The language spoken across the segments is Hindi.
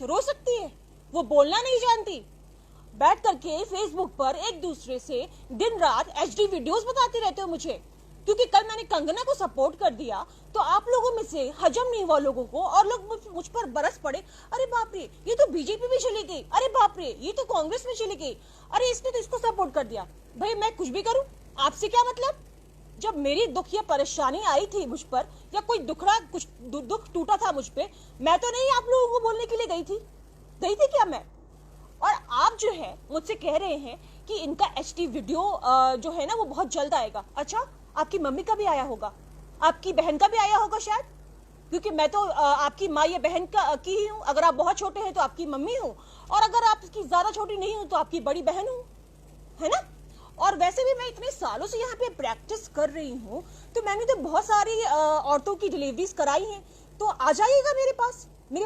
रो सकती है, वो बोलना नहीं जानती। बैठ करके फेसबुक पर एक दूसरे से दिन रात एचडी वीडियोस बताते रहते हो मुझे, क्योंकि कल मैंने कंगना को सपोर्ट कर दिया तो आप लोगों में से हजम नहीं हुआ लोगों को, और लोग मुझ पर बरस पड़े, अरे बाप रे ये तो बीजेपी में चली गई, अरे बाप रे ये तो कांग्रेस में चली गई, अरे इसने तो इसको सपोर्ट कर दिया। भाई मैं कुछ भी करूं, आपसे क्या मतलब? जब मेरी दुख या परेशानी आई थी मुझ पर, या कोई कुछ दुख टूटा था मुझ पे, मैं तो नहीं आप लोगों को बोलने के लिए गई थी क्या मैं? और आप जो है मुझसे कह रहे हैं कि इनका एचडी वीडियो जो है ना वो बहुत जल्द आएगा। अच्छा, आपकी मम्मी का भी आया होगा, आपकी बहन का भी आया होगा शायद, क्योंकि मैं तो आपकी माँ या बहन की ही हूँ। अगर आप बहुत छोटे हैं तो आपकी मम्मी हूँ, और अगर आपकी ज्यादा छोटी नहीं हूँ तो आपकी बड़ी बहन हूँ, है ना? और वैसे भी मैं इतने सालों से यहाँ पे प्रैक्टिस कर रही हूँ, तो मैंने तो बहुत सारी औरतों की डिलीवरीज कराई हैं। तो आ जाइएगा मेरे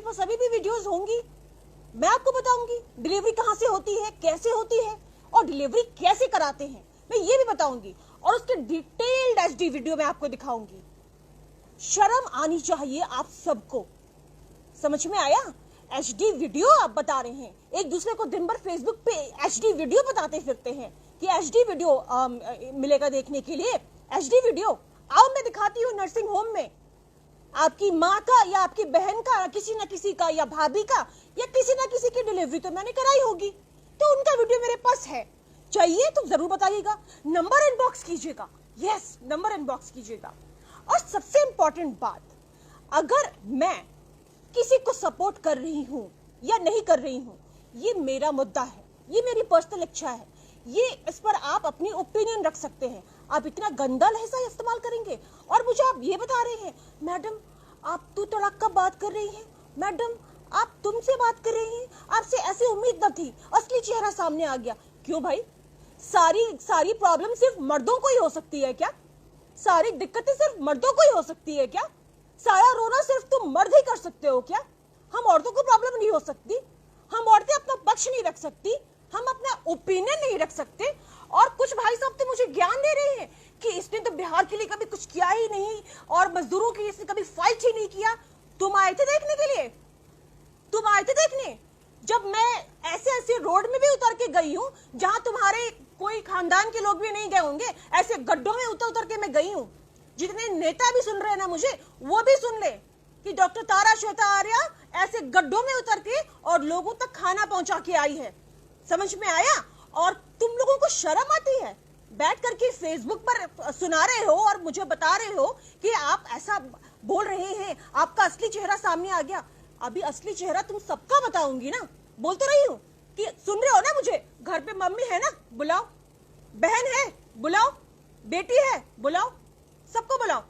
पास अभी भी वीडियोस होंगी, मैं आपको बताऊंगी डिलीवरी कहाँ से होती है, कैसे होती है, और डिलीवरी कैसे कराते हैं, मैं ये भी बताऊंगी, और उसके डिटेल्ड एचडी वीडियो मैं आपको दिखाऊंगी। शर्म आनी चाहिए आप सबको, समझ में आया? एचडी वीडियो आप बता रहे हैं, एक दूसरे को दिन भर फेसबुक पे एचडी वीडियो बताते फिरते हैं कि एचडी वीडियो मिलेगा देखने के लिए। एचडी वीडियो आओ मैं दिखाती हूँ, नर्सिंग होम में आपकी माँ का या आपकी बहन का, किसी न किसी का, या भाभी का, या किसी न किसी की डिलीवरी तो मैंने कराई होगी, तो उनका वीडियो मेरे पास है। चाहिए तो जरूर बताइएगा, नंबर इनबॉक्स कीजिएगा, यस नंबर इनबॉक्स कीजिएगा। और सबसे इंपॉर्टेंट बात, अगर मैं किसी को सपोर्ट कर रही हूं या नहीं कर रही हूं, ये मेरा मुद्दा है, ये मेरी पर्सनल इच्छा है, ये इस पर आप अपनी ओपिनियन रख सकते हैं। आप इतना गंदा लहजा इस्तेमाल करेंगे और मुझे आप ये बता रहे हैं मैडम आप तू तड़ाक का बात कर रही हैं, मैडम आप तुमसे बात कर रही हैं, आपसे ऐसी उम्मीद न थी, असली चेहरा सामने आ गया। क्यों भाई, सारी प्रॉब्लम सिर्फ मर्दों को ही हो सकती है क्या? सारी दिक्कतें सिर्फ मर्दों को ही हो सकती है क्या? सारा रोना सिर्फ तुम मर्द ही कर सकते हो क्या? हम औरतों को प्रॉब्लम नहीं हो सकती? हम औरतें अपना पक्ष नहीं रख सकती? हम अपना ओपिनियन नहीं रख सकते? और कुछ भाई साहब तो मुझे ज्ञान दे रहे हैं कि इसने तो बिहार के लिए कभी कुछ किया ही नहीं, और मजदूरों के लिए इसने कभी फाइट ही नहीं किया। तुम आए थे देखने के लिए, तुम आए थे देखने, जब मैं ऐसे ऐसे रोड में भी उतर के गई हूँ जहां तुम्हारे कोई खानदान के लोग भी नहीं गए होंगे, ऐसे गड्ढों में उतर के मैं गई हूँ। जितने नेता भी सुन रहे हैं ना मुझे, वो भी सुन ले कि डॉक्टर तारा श्वेता आर्या ऐसे गड्ढों में उतर के और लोगों तक खाना पहुंचा के आई है। समझ में आया? और तुम लोगों को शर्म आती है? बैठ करके फेसबुक पर सुना रहे हो और मुझे बता रहे हो कि आप ऐसा बोल रहे हैं, आपका असली चेहरा सामने आ गया। अभी असली चेहरा तुम सबका बताऊंगी ना, बोल तो रही हूँ कि सुन रहे हो ना मुझे। घर पे मम्मी है ना, बुलाओ, बहन है बुलाओ, बेटी है बुलाओ, सबको बुलाओ,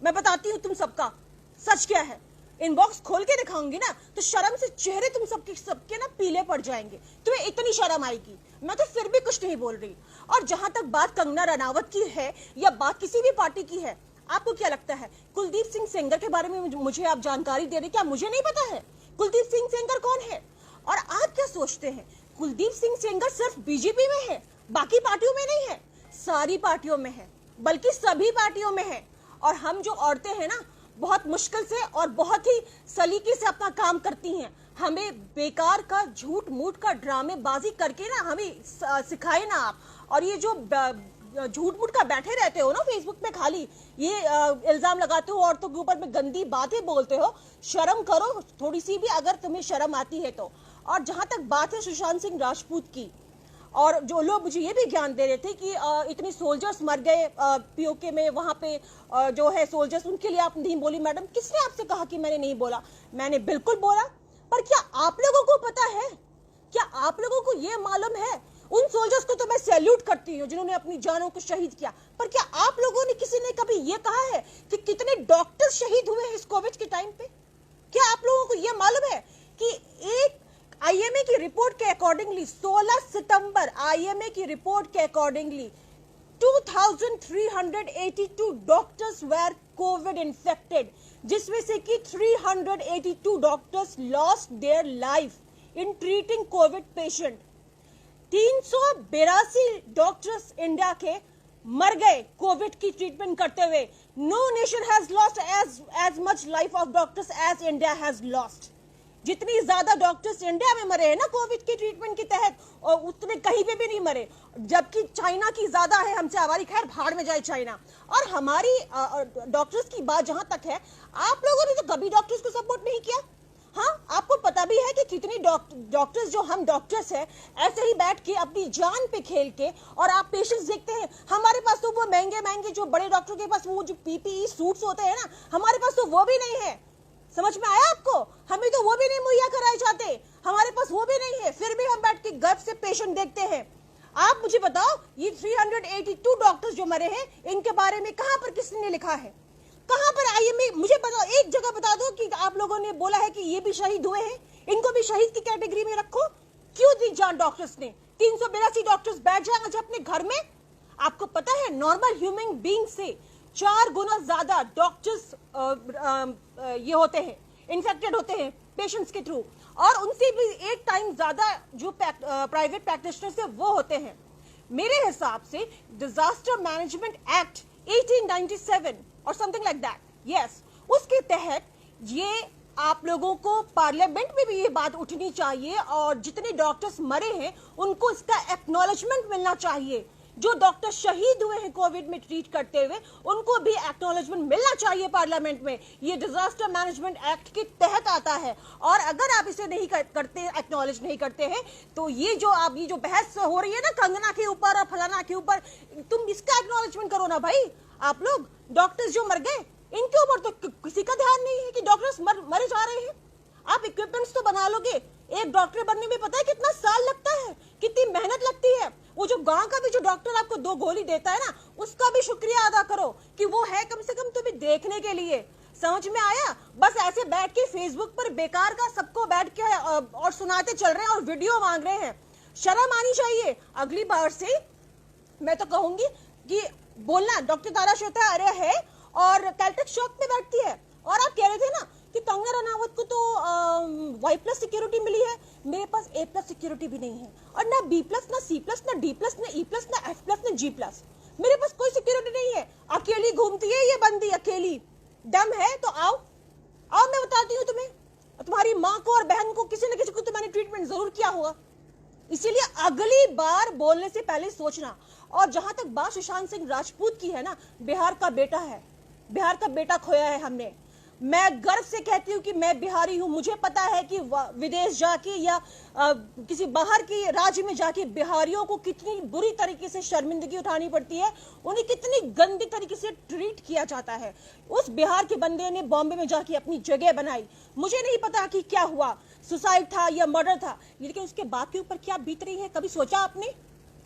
मैं बताती हूँ तुम सबका सच क्या है। इनबॉक्स खोल के दिखाऊंगी ना तो शर्म से चेहरे तुम सबके ना पीले पड़ जाएंगे, तुम्हें इतनी शर्म आएगी। मैं तो फिर भी कुछ नहीं बोल रही। और जहां तक बात कंगना रनावत की है या बात किसी भी पार्टी की है, आपको क्या लगता है कुलदीप सिंह सेंगर के बारे में मुझे आप जानकारी दे रहे? क्या मुझे नहीं पता है कुलदीप सिंह सेंगर कौन है? और आप क्या सोचते हैं कुलदीप सिंह सेंगर सिर्फ बीजेपी में है, बाकी पार्टियों में नहीं है? सारी पार्टियों में है, बल्कि सभी पार्टियों में है। और हम जो औरतें हैं ना, बहुत मुश्किल से और बहुत ही सलीके से अपना काम करती हैं। हमें बेकार का झूठ मूठ का ड्रामेबाजी करके ना हमें सिखाए ना आप। और ये जो झूठ मूठ का बैठे रहते हो ना फेसबुक पे, खाली ये इल्जाम लगाते हो औरतों के ऊपर में, गंदी बातें बोलते हो, शर्म करो थोड़ी सी भी, अगर तुम्हें शर्म आती है तो। और जहां तक बात है सुशांत सिंह राजपूत की, और जो लोग मुझे ये भी ज्ञान दे रहे थे कि इतने सोल्जर्स मर गए पीओके में, वहां पे जो है सोल्जर्स, उनके लिए आप नहीं बोली मैडम। किसने आपसे कहा कि मैंने नहीं बोला? मैंने बिल्कुल बोला। पर क्या आप लोगों को पता है, क्या आप लोगों को ये मालूम है, उन सोल्जर्स को तो मैं सैल्यूट करती हूँ जिन्होंने अपनी जानों को शहीद किया, पर क्या आप लोगों ने किसी ने कभी ये कहा है कि कितने डॉक्टर शहीद हुए हैं इस कोविड के टाइम पे? क्या आप लोगों को ये मालूम है कि एक आईएमए की रिपोर्ट के अकॉर्डिंगली 16 सितंबर आईएमए की रिपोर्ट के accordingly 2382 doctors were covid infected, जिसमें से कि 382 doctors lost their life in treating covid patient. 382 doctors India के मर गए कोविड की ट्रीटमेंट करते हुए। No nation has lost as much life of doctors as India has lost. जितनी ज्यादा डॉक्टर्स इंडिया में मरे हैं ना कोविड के ट्रीटमेंट के तहत, और उतने कहीं पे भी नहीं मरे, जबकि चाइना की ज्यादा है हमसे। हमारी खैर भाड़ में जाए चाइना। और हमारी डॉक्टर्स की बात जहां तक है, आप लोगों ने तो कभी डॉक्टर्स को सपोर्ट नहीं किया। हाँ, आपको पता भी है कि कितनी डॉक्टर्स, जो हम डॉक्टर्स हैं, ऐसे ही बैठ के अपनी जान पे खेल के और आप पेशेंट्स देखते हैं। हमारे पास तो वो महंगे महंगे जो बड़े डॉक्टर के पास वो जो पीपीई सूट्स होते हैं ना, हमारे पास तो वो भी नहीं है। समझ में आया आपको? हमें तो वो भी नहीं मुहैया कराए जाते, हमारे पास वो भी नहीं है, फिर भी हम बैठ के गर्व से पेशेंट देखते हैं। आप मुझे बताओ, ये 382 डॉक्टर्स जो मरे हैं, इनके बारे में कहां पर किसने लिखा है? कहां पर आइए, मुझे बताओ, एक जगह बता दो कि आप लोगों ने बोला है कि ये भी शहीद हुए हैं, इनको भी शहीद की कैटेगरी में रखो। क्यों दी जान डॉक्टर्स ने? 382 डॉक्टर्स बैठ जाए आज अपने घर में। आपको पता है नॉर्मल ह्यूमन बीइंग से 4 गुना ज्यादा डॉक्टर्स ये होते हैं, इन्फेक्टेड होते हैं पेशेंट्स के थ्रू, और उनसे भी 8 टाइम ज्यादा जो प्राइवेट प्रैक्टिशनर्स है वो होते हैं। मेरे हिसाब से डिजास्टर मैनेजमेंट एक्ट 1897 और समथिंग लाइक दैट, यस, उसके तहत ये आप लोगों को पार्लियामेंट में भी ये बात उठनी चाहिए, और जितने डॉक्टर्स मरे हैं उनको इसका एक्नॉलेजमेंट मिलना चाहिए। जो डॉक्टर शहीद हुए हैं कोविड में ट्रीट करते हुए, उनको भी एक्नॉलेजमेंट मिलना चाहिए पार्लियामेंट में। ये डिजास्टर मैनेजमेंट एक्ट के तहत आता है, और अगर आप इसे नहीं करते, एक्नॉलेज नहीं करते हैं, तो ये जो बहस हो रही है ना कंगना के ऊपर और फलाना के ऊपर, तुम इसका एक्नॉलेजमेंट करो ना भाई। आप लोग डॉक्टर्स जो मर गए, इनके ऊपर तो किसी का ध्यान नहीं है कि डॉक्टर्स मरे जा रहे हैं। आप इक्विपमेंट्स तो बना लोगे, एक डॉक्टर बनने में पता है कितना साल लगता है, कितनी मेहनत लगती है। वो जो गांव का भी जो डॉक्टर आपको 2 गोली देता है ना, उसका भी शुक्रिया अदा करो कि वो है कम से कम तुम्हें देखने के लिए। समझ में आया? बस ऐसे बैठ के फेसबुक पर बेकार का सबको बैठ के और सुनाते चल रहे हैं और वीडियो मांग रहे हैं। शर्म आनी चाहिए। अगली बार से मैं तो कहूंगी कि बोलना, डॉक्टर तारा श्वेता आर्य है और कैलटेक शॉप में बैठती है, और आप कह रहे थे ना कि कंगना रनावत को तो Y+ सिक्योरिटी मिली है। मेरे पास A+ सिक्योरिटी भी नहीं है, और ना B+, ना C+, ना D+, ना E+, ना F+, ना G+। मेरे पास कोई सिक्योरिटी नहीं है। अकेली घूमती है ये बंदी, अकेली। दम है तो आओ, मैं बताती हूँ तुम्हें। तुम्हारी माँ को और बहन को, किसी न किसी को तो मैंने ट्रीटमेंट जरूर किया होगा। इसीलिए अगली बार बोलने से पहले सोचना। और जहां तक बात सुशांत सिंह राजपूत की है ना, बिहार का बेटा है, बिहार का बेटा खोया है हमने। मैं गर्व से कहती हूँ कि मैं बिहारी हूँ। मुझे पता है कि विदेश जाके या किसी बाहर के राज्य में जाके बिहारियों को कितनी बुरी तरीके से शर्मिंदगी उठानी पड़ती है, उन्हें कितनी गंदी तरीके से ट्रीट किया जाता है। उस बिहार के बंदे ने बॉम्बे में जाके अपनी जगह बनाई। मुझे नहीं पता कि क्या हुआ, सुसाइड था या मर्डर था, लेकिन उसके बाद के ऊपर क्या बीत रही है, कभी सोचा आपने?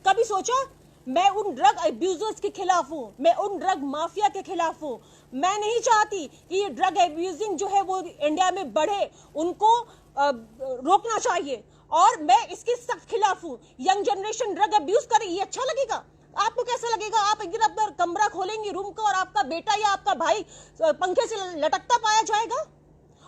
कभी सोचा? मैं उन ड्रग अब्यूजर्स के खिलाफ हूँ, मैं उन ड्रग माफिया के खिलाफ हूँ। मैं नहीं चाहती कि ये ड्रग अब्यूजिंग जो है वो इंडिया में बढ़े, उनको रोकना चाहिए, और मैं इसके सख्त खिलाफ हूँ। यंग जनरेशन ड्रग अब्यूज करे, ये अच्छा लगेगा? आपको कैसा लगेगा? आप एक दिन अपना कमरा खोलेंगे रूम का, और आपका बेटा या आपका भाई पंखे से लटकता पाया जाएगा।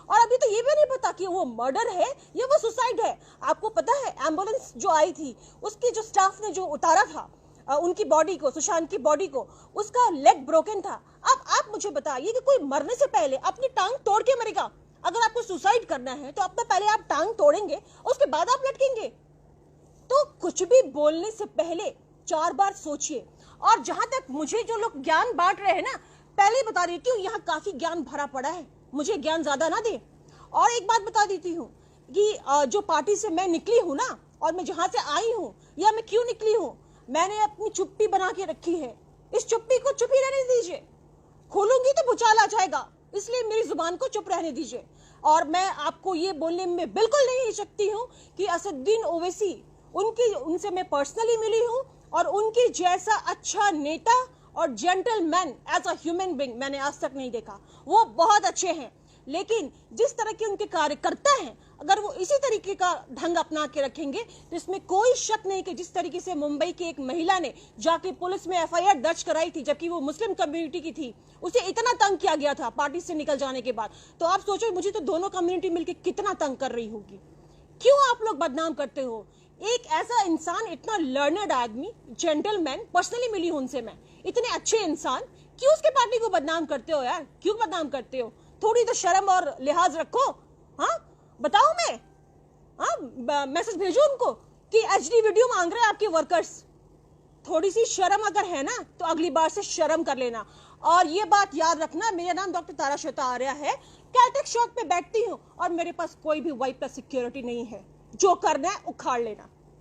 और अभी तो ये भी नहीं पता कि वो मर्डर है या वो सुसाइड है। आपको पता है एम्बुलेंस जो आई थी, उसकी जो स्टाफ ने जो उतारा था उनकी बॉडी को, सुशांत की बॉडी को, उसका लेग ब्रोकन था। अब आप मुझे बताइए कि कोई मरने से पहले अपनी टांग तोड़ के मरेगा? अगर आपको सुसाइड करना है तो अपना पहले आप टांग तोड़ेंगे, उसके बाद आप लटकेंगे। तो कुछ भी बोलने से पहले 4 बार सोचिए। और जहां तक मुझे जो लोग ज्ञान बांट रहे हैं ना, पहले बता देती हूँ, यहाँ काफी ज्ञान भरा पड़ा है, मुझे ज्ञान ज्यादा ना दे। और एक बात बता देती हूँ कि जो पार्टी से मैं निकली हूँ ना, और मैं जहां से आई हूँ, या मैं क्यों निकली हूँ, मैंने अपनी चुप्पी बना के रखी है। इस चुप्पी को चुप ही रहने दीजिए, खोलूंगी तो भूचाल आ जाएगा, इसलिए मेरी जुबान को चुप रहने दीजिए। और मैं आपको ये बोलने में बिल्कुल नहीं हिचकती हूँ कि असदुद्दीन ओवैसी, उनसे मैं पर्सनली मिली हूँ, और उनके जैसा अच्छा नेता और gentleman as a human being मैंने आज तक नहीं देखा। वो बहुत अच्छे हैं, लेकिन जिस तरह के उनके कार्यकर्ता हैं, अगर वो इसी तरीके का ढंग अपना के रखेंगे तो इसमें कोई शक नहीं कि जिस तरीके से मुंबई की एक महिला ने जाके पुलिस में FIR दर्ज कराई थी, जबकि वो मुस्लिम कम्युनिटी की थी, उसे इतना तंग किया गया था पार्टी से निकल जाने के बाद। तो आप सोचो, मुझे तो दोनों कम्युनिटी मिलकर कितना तंग कर रही होगी। क्यों आप लोग बदनाम करते हो एक ऐसा इंसान, इतना लर्नर्ड आदमी, जेंटलमैन, पर्सनली मिली हूं उनसे मैं, इतने अच्छे इंसान, क्यों उसके पार्टी को बदनाम करते हो यार? क्यों बदनाम करते हो? थोड़ी तो शर्म और लिहाज रखो। हाँ, बताऊं मैं? हाँ, मैसेज भेजो उनको कि एचडी वीडियो मांग रहे हैं आपके वर्कर्स। थोड़ी सी शर्म अगर है ना तो अगली बार से शर्म कर लेना। और ये बात याद रखना, मेरा नाम डॉक्टर तारा श्वेता आर्या है, कैलटेक शॉप पे बैठती हूँ और मेरे पास कोई भी वाई प्लस सिक्योरिटी नहीं है। जो करना है उखाड़ लेना।